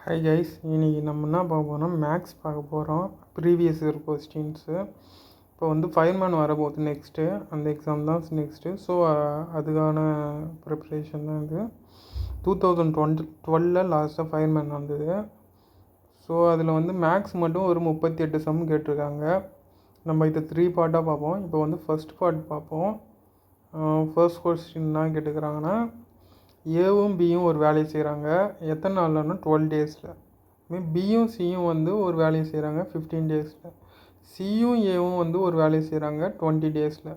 Hi guys, இன்றைக்கி நம்ம என்ன பார்க்க போகிறோம், மேக்ஸ் பார்க்க போகிறோம். Previous year questions. இப்போ வந்து ஃபயர்மேன் வரப்போகுது நெக்ஸ்ட்டு, அந்த எக்ஸாம் தான் நெக்ஸ்ட்டு. ஸோ அதுக்கான ப்ரிப்ரேஷன் தான் இது. 2012 லாஸ்ட்டாக ஃபயர்மேன் வந்தது. ஸோ அதில் வந்து மேக்ஸ் மட்டும் ஒரு 38 சம் கேட்டிருக்காங்க. நம்ம இதை 3 பார்ட்டாக பார்ப்போம். இப்போ வந்து ஃபஸ்ட் பார்ட் பார்ப்போம். ஃபர்ஸ்ட் கொஸ்டின் என்ன கேட்டுக்கிறாங்கன்னா, ஏவும் பியும் ஒரு வேலையை செய்கிறாங்க. எத்தனை நாள்லன்னா 12 டேஸில். பியும் சியும் வந்து ஒரு வேலையை செய்கிறாங்க 15 டேஸில். சியும் ஏவும் வந்து ஒரு வேலையை செய்கிறாங்க 20 டேஸில்.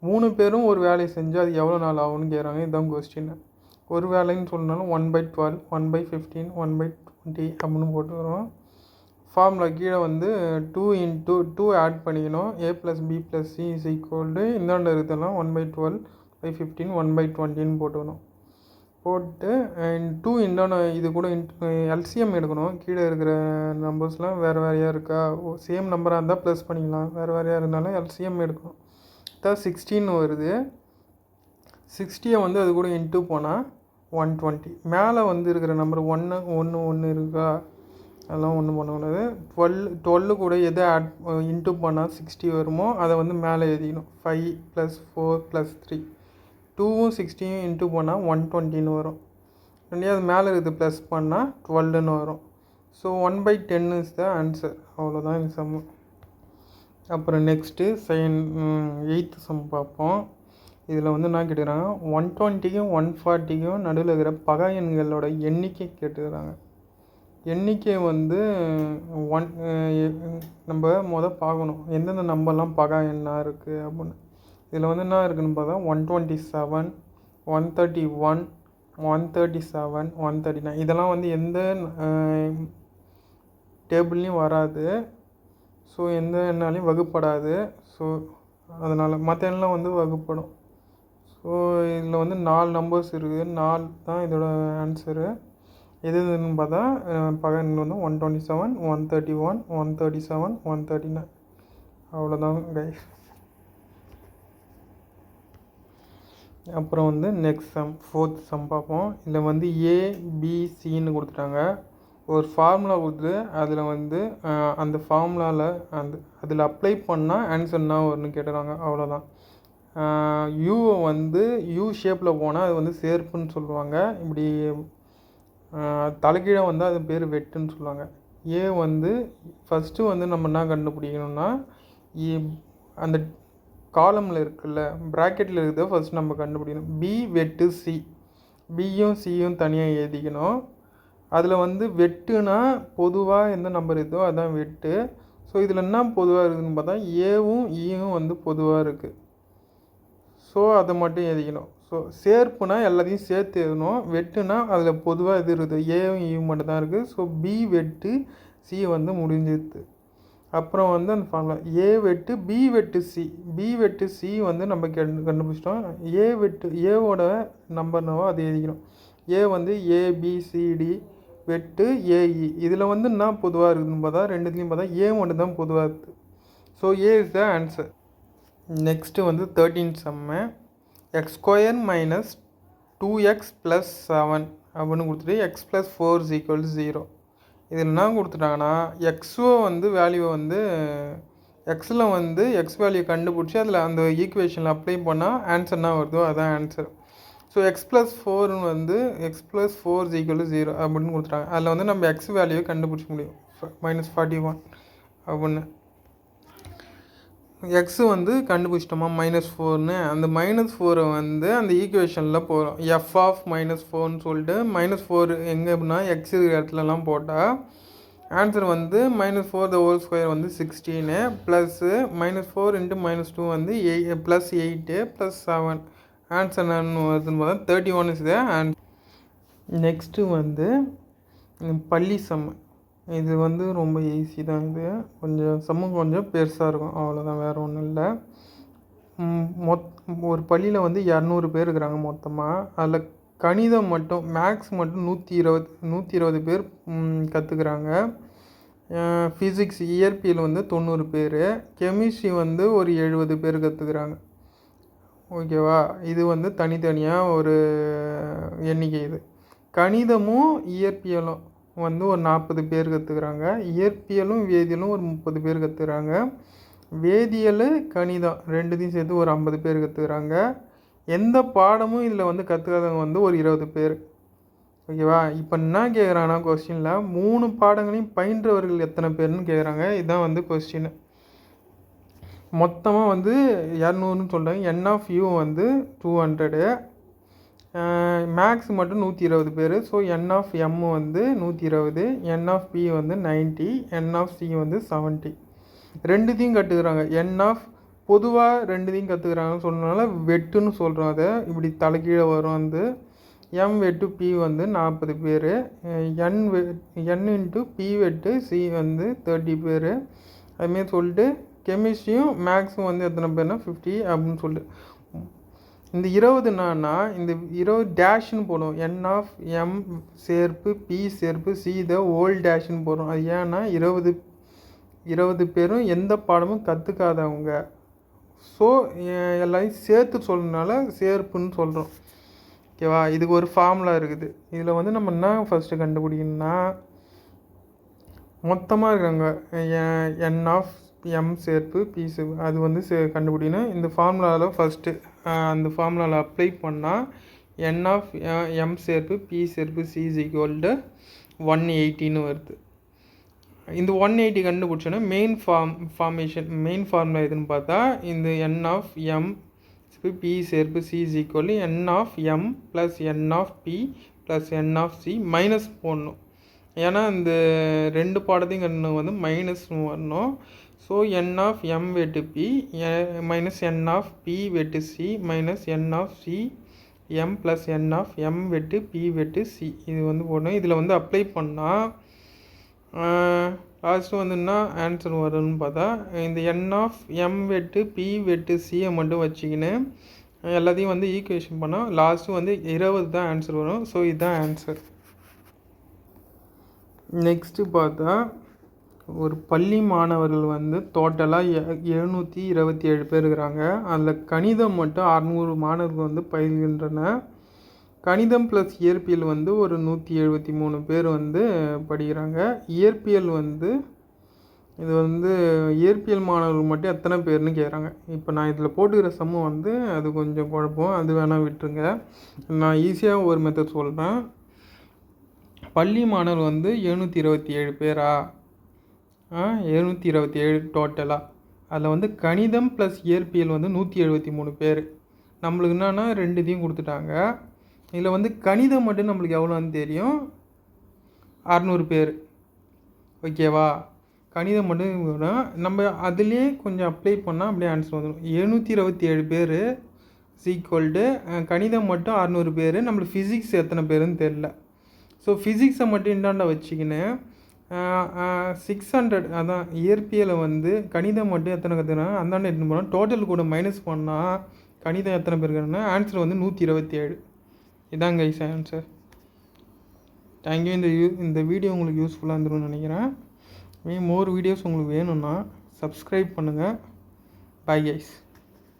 3 பேரும் ஒரு வேலையை செஞ்சால் அது எவ்வளோ நாள் ஆகும்னு கேட்குறாங்க. இதுதான் கொஸ்டின். ஒரு வேலைன்னு சொன்னாலும் 1/12, 1/15, 1/20 அப்படின்னு போட்டுக்கிறோம். ஃபார்முலா கீழே வந்து 2 × 2 ஆட் பண்ணிக்கணும். a + b + c = இந்தாண்ட இருக்குதுலாம் 1/12/15 1/20ன்னு போட்டுக்கணும். போட்டு 2 இண்டான இது கூட எல்சிஎம் எடுக்கணும். கீழே இருக்கிற நம்பர்ஸ்லாம் வேறு வேறையாக இருக்கா, சேம் நம்பராக இருந்தால் ப்ளஸ் பண்ணிக்கலாம், வேறு வேறையாக இருந்தாலும் எல்சிஎம் எடுக்கணும். தான் 16 வருது. 60 வந்து அது கூட இன்ட்டு போனால் 120. மேலே வந்து இருக்கிற நம்பர் 1 இருக்கா, அதெல்லாம் ஒன்றும் பண்ணக்கூடாது. 12 கூட எதை ஆட் இன்ட்டு பண்ணால் 60 வருமோ அதை வந்து மேலே எழுதிக்கணும். 5 + 4 + 3. 2ம் 60யும் இன்ட்டு போனால் 120ன்னு வரும். ரெண்டையும் அது மேலே இருக்குது ப்ளஸ் பண்ணால் 12ன்னு வரும். So 1/10 is the answer. அவ்வளோதான் இந்த சம்மு. அப்புறம் நெக்ஸ்ட்டு 8th சம் பார்ப்போம். இதில் வந்து என்ன கேட்டுக்கிறாங்க, 120க்கும் 140க்கும் நடுவில் இருக்கிற பகா எண்களோட எண்ணிக்கை கேட்டுக்கிறாங்க. எண்ணிக்கை வந்து நம்ம பார்க்கணும் எந்தெந்த நம்பர்லாம் பகா எண்ணாக இருக்குது அப்படின்னு. இதில் வந்து என்ன இருக்குதுன்னு பார்த்தா 127, 131, 137, 139. இதெல்லாம் வந்து எந்த டேபிள்லேயும் வராது. ஸோ எந்த எண்ணாலையும் வகுப்படாது. ஸோ அதனால் மற்ற எண்ணெலாம் வந்து வகுப்படும். ஸோ இதில் வந்து 4 நம்பர்ஸ் இருக்குது. 4 தான் இதோட ஆன்சரு. எதுன்னு பார்த்தா பகா எண் வந்து 127, 131, 137, 139. அவ்வளோதான் கைஸ். அப்புறம் வந்து நெக்ஸ்ட் சம் 4th சம் பார்ப்போம். இதில் வந்து ஏபிசின்னு கொடுத்துட்டாங்க. ஒரு ஃபார்முலா கொடுத்து அதில் வந்து அந்த ஃபார்முலாவில் அதில் அப்ளை பண்ணால் ஆன்சர் என்ன வரும்னு கேட்டுறாங்க. அவ்வளோதான். யூவை வந்து யூ ஷேப்பில் போனால் அது வந்து சேர்ப்புன்னு சொல்லுவாங்க. இப்படி தலைகீழே வந்து அது பேர் வெட்டுன்னு சொல்லுவாங்க. ஏ வந்து ஃபஸ்ட்டு வந்து நம்ம என்ன கண்டுபிடிக்கணும்னா, அந்த காலமில் இருக்குல்ல, ப்ராக்கெட்டில் இருக்கிறத ஃபஸ்ட் நம்ம கண்டுபிடிக்கணும். பி வெட்டு சி. பியும் சியும் தனியாக எழுதிக்கணும். அதில் வந்து வெட்டுனா பொதுவாக எந்த நம்பர் இருக்குதோ அதுதான் வெட்டு. ஸோ இதில் என்ன பொதுவாக இருக்குதுன்னு பார்த்தா ஏவும் ஈயும் வந்து பொதுவாக இருக்குது. ஸோ அதை மட்டும் எழுதிக்கணும். ஸோ சேர்ப்புனா எல்லாத்தையும் சேர்த்து எழுதணும். வெட்டுனா அதில் பொதுவாக இது இருக்குது, ஏவும் ஈவும் மட்டும் தான் இருக்குது. ஸோ பி வெட்டு சி வந்து முடிஞ்சிடுது. அப்புறம் வந்து அந்த ஃபார்முலா ஏ வெட்டு பி வெட்டு சி. பி வெட்டு சி வந்து நம்ம கண்டுபிடிச்சிட்டோம். ஏவோட நம்பர்னாவோ அது எழுதிக்கணும். ஏ வந்து ஏபிசிடி வெட்டு ஏஇ. இதில் வந்து என்ன பொதுவாக இருக்குதுன்னு பார்த்தா ரெண்டுத்துலேயும் பார்த்தா ஏ மட்டும் தான் பொதுவாக இருக்குது. So A is the answer. Next வந்து 13th சம்மு. x² - 2x + 7 அப்படின்னு கொடுத்துட்டு x + 4 = 0. இதில் என்ன கொடுத்துட்டாங்கன்னா, எக்ஸோ வந்து வேல்யூவை வந்து எக்ஸில் வந்து எக்ஸ் வேல்யூ கண்டுபிடிச்சி அதில் அந்த ஈக்குவேஷனில் அப்ளை பண்ணால் ஆன்சர் என்ன வருதோ அதுதான் ஆன்சர். ஸோ x + 4 வந்து x + 4 = 0 அப்படின்னு கொடுத்துட்டாங்க. அதில் வந்து நம்ம எக்ஸ் வேல்யூவை கண்டுபிடிச்ச முடியும். -41 அப்படின்னு. எக்ஸு வந்து கண்டுபிடிச்சிட்டோமா -4ன்னு. அந்த -4 வந்து அந்த ஈக்குவேஷனில் போகிறோம். f ஆஃப் -4ன்னு சொல்லிட்டு -4 எங்கே அப்படின்னா எக்ஸ் இருக்கிற இடத்துலலாம் போட்டால் ஆன்சர் வந்து -4² வந்து 16 ப்ளஸ்ஸு -4 × -2 வந்து +8 + 7. ஆன்சர் என்னன்னு வருதுன்னு பார்த்தா 31 இஸ் த ஆன்சர். நெக்ஸ்ட்டு வந்து பள்ளி சம். இது வந்து ரொம்ப ஈஸி தான். இது கொஞ்சம் பெருசாக இருக்கும், அவ்வளோதான், வேறு ஒன்றும் இல்லை. ஒரு பள்ளியில் வந்து 200 பேர் இருக்கிறாங்க மொத்தமாக. அதில் கணிதம் மட்டும் மேக்ஸ் மட்டும் 120 பேர் கற்றுக்குறாங்க. ஃபிசிக்ஸ் இயற்பியல் வந்து 90 பேர். கெமிஸ்ட்ரி வந்து ஒரு 70 பேர் கற்றுக்குறாங்க. ஓகேவா? இது வந்து தனித்தனியாக ஒரு எண்ணிக்கை. இது கணிதமும் இயற்பியலும் வந்து ஒரு 40 பேர் கற்றுக்குறாங்க. இயற்பியலும் வேதியியலும் ஒரு 30 பேர் கற்றுக்குறாங்க. வேதியியல் கணிதம் ரெண்டுத்தையும் சேர்த்து ஒரு 50 பேர் கற்றுக்குறாங்க. எந்த பாடமும் இதில் வந்து கற்றுக்காதவங்க வந்து ஒரு 20 பேர். ஓகேவா? இப்போ என்ன கேட்குறாங்கன்னா கொஸ்டினில் 3 பாடங்களையும் பயின்றவர்கள் எத்தனை பேர்னு கேட்குறாங்க. இதுதான் வந்து கொஸ்டின். மொத்தமாக வந்து 200ன்னு சொல்கிறாங்க. என் ஆஃப் யூ வந்து 200, மேக்ஸ் மட்டும் 120 பேர். ஸோ என் ஆஃப் எம் வந்து 120, என் ஆஃப் பி வந்து 90, என் ஆஃப் சி வந்து 70. ரெண்டுத்தையும் கற்றுக்குறாங்க. என் ஆஃப் பொதுவாக ரெண்டுத்தையும் கற்றுக்குறாங்கன்னு சொன்னனால வெட்டுன்னு சொல்கிறோம். அதை இப்படி தலைக்கீழே வரும். வந்து எம் வெட்டு பி வந்து 40 பேர், என் இன்ட்டு பி வெட்டு சி வந்து 30 பேர். அதுமாரி சொல்லிட்டு கெமிஸ்ட்ரியும் மேக்ஸும் வந்து எத்தனை பேர்னா 50 அப்படின்னு சொல்லிட்டு இந்த 20 என்னன்னா இந்த 20 டேஷ்னு போடும். என் ஆஃப் எம் சேர்ப்பு பி சேர்ப்பு சி த ஹோல் டேஷ்னு போடும். அது ஏன்னா 20 பேரும் எந்த பாடமும் கற்றுக்காதவங்க. ஸோ எல்லாரையும் சேர்த்து சொல்கிறதுனால சேர்ப்புன்னு சொல்கிறோம். ஓகேவா? இதுக்கு ஒரு ஃபார்முலா இருக்குது. இதில் வந்து நம்ம என்ன ஃபஸ்ட்டு கண்டுபிடிக்கணும்னா மொத்தமாக இருக்காங்க என் ஆஃப் எம் சேர்ப்பு பி சேர்ப்பு அது வந்து கண்டுபிடிக்கணும். இந்த ஃபார்முலாவில் ஃபஸ்ட்டு அந்த ஃபார்முலாவில் அப்ளை பண்ணால் என் ஆஃப் எம் சேர்ப்பு பி சேர்ப்பு சி இஸ் ஈக்குவல் டு 180ன்னு வருது. இந்த 180 கண்டுபிடிச்சோன்னா மெயின் ஃபார்முலா எதுன்னு பார்த்தா இந்த என் ஆஃப் எம் பி சேர்ப்பு C is equal to n of M plus N of B plus N of C minus போடணும். ஏன்னா இந்த ரெண்டு பாடத்தையும் கண்டு வந்து மைனஸ் வரணும். ஸோ என் ஆஃப் எம் வெட்டு B minus n of B வெட்டு C minus n of C M plus N of M வெட்டு பி வெட்டு சி இது வந்து போடணும். இதில் வந்து அப்ளை பண்ணால் லாஸ்ட்டு வந்து என்ன ஆன்சர் வரும்னு பார்த்தா இந்த என் ஆஃப் எம் வெட்டு பி வெட்டு சியை மட்டும் வச்சுக்கின்னு எல்லாத்தையும் வந்து ஈக்குவேஷன் பண்ணால் லாஸ்ட்டு வந்து 20 தான் ஆன்சர் வரும். ஸோ இதுதான் ஆன்சர். நெக்ஸ்ட்டு பார்த்தா ஒரு பள்ளி மாணவர்கள் வந்து டோட்டலாக 727 பேர் இருக்கிறாங்க. அதில் கணிதம் மட்டும் 600 மாணவர்கள் வந்து பயில்கின்றன. கணிதம் ப்ளஸ் இயற்பியல் வந்து ஒரு 173 பேர் வந்து படிக்கிறாங்க. இயற்பியல் வந்து இது வந்து இயற்பியல் மாணவர்கள் மட்டும் எத்தனை பேர்னு கேட்குறாங்க. இப்போ நான் இதில் போட்டுக்கிற சம்மு வந்து அது கொஞ்சம் குழப்பம், அது வேணால் விட்டுருங்க. நான் ஈஸியாக ஒரு மெத்தட் சொல்கிறேன். பள்ளி மாணவர் வந்து 727 பேரா? 727 டோட்டலாக. அதில் வந்து கணிதம் ப்ளஸ் இயற்பியல் வந்து 173 பேர். நம்மளுக்கு என்னன்னா ரெண்டுத்தையும் கொடுத்துட்டாங்க. இதில் வந்து கணிதம் மட்டும் நம்மளுக்கு எவ்வளோன்னு தெரியும், 600 பேர். ஓகேவா? கணிதம் மட்டும் நம்ம அதுலேயே கொஞ்சம் அப்ளை பண்ணால் அப்படியே ஆன்சர் வந்துடும். 727 பேர் ஈக்குவல்டு கணிதம் மட்டும் 600 பேர். நம்மளுக்கு ஃபிசிக்ஸ் எத்தனை பேருன்னு தெரில. ஸோ ஃபிசிக்ஸை மட்டும் இண்டாண்டா வச்சுக்கின்னு 600 அதான் இயற்பியலை வந்து கணிதம் மட்டும் எத்தனை கற்றுக்கிறாங்க அந்தாண்ட எடுத்துன்னு போனால் டோட்டல் கூட மைனஸ் பண்ணால் கணிதம் எத்தனை பேர் இருக்கிறாங்கன்னா ஆன்சர் வந்து 127. இதாங்க கைஸ் ஆன்சர். தேங்க்யூ. இந்த வீடியோ உங்களுக்கு யூஸ்ஃபுல்லாக இருந்துருன்னு நினைக்கிறேன். மோர் வீடியோஸ் உங்களுக்கு வேணும்னா சப்ஸ்கிரைப் பண்ணுங்கள். Bye guys.